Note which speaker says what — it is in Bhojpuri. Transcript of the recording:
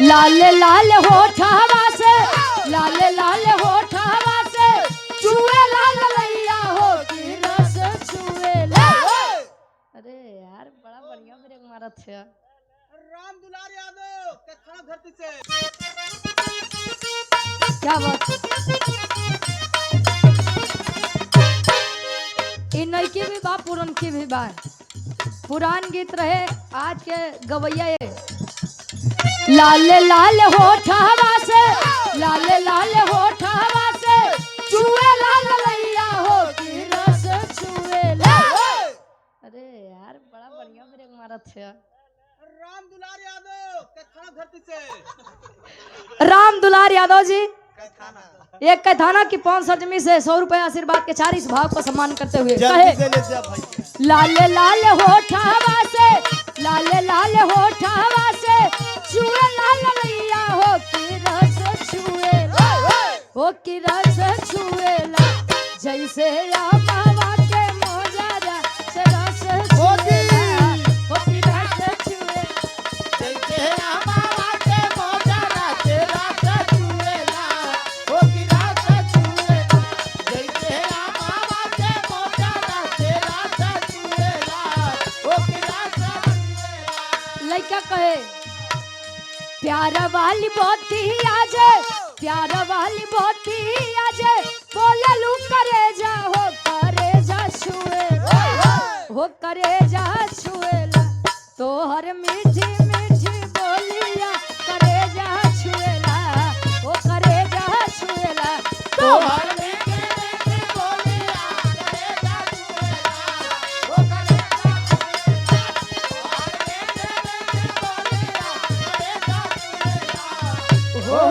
Speaker 1: लाल लाल होठवा से लाल लाल होठवा से चुए लाल लैया हो की रस चुए ला। अरे यार बड़ा बढ़िया ब्रेक मारा थे।
Speaker 2: राम दुलार यादव कथा धरती से
Speaker 1: क्या बात इन नई भी बा पुरान की भी बा। पुरान गीत रहे आज के गवैया ये लाल लाल होठवा से लाल लाल होठवा से चुए लाल लैया हो की रस चुए ला। अरे यार बड़ा बढ़िया ब्रेक मारा थे।
Speaker 2: राम दुलार यादव कथा धरती से
Speaker 1: राम दुलार यादव जी एक कैथाना की 500 जमी से 100 रुपए आशीर्वाद के 4 इस भाव को सम्मान करते हुए कहे लाल लाल होठवा से लाल लाल होठवा से चुए लाल लैया हो की रस छुए हो की रस छुए ला। जैसे आमावा के मोजरा से रस छुए ला हो की रस छुए
Speaker 2: जैसे आमावा के मोजरा से रस छुए ला हो की रस छुए ला। जैसे आमावा के मोजरा से रस छुए ला हो की रस छुए ला।
Speaker 1: लइका कहे प्यार वाली बोती आज प्यार वाली बोती आज बोललू करे जा छुए हो करे जा छुएला तोहर मीठी मीठी बोलिया करे जा छुएला हो करे जा छुएला
Speaker 2: तोहर मीठी मीठी बोलिया करे जा छुएला हो करे जा छुएला। तोहर मीठी मीठी बोलिया करे जा छुएला हो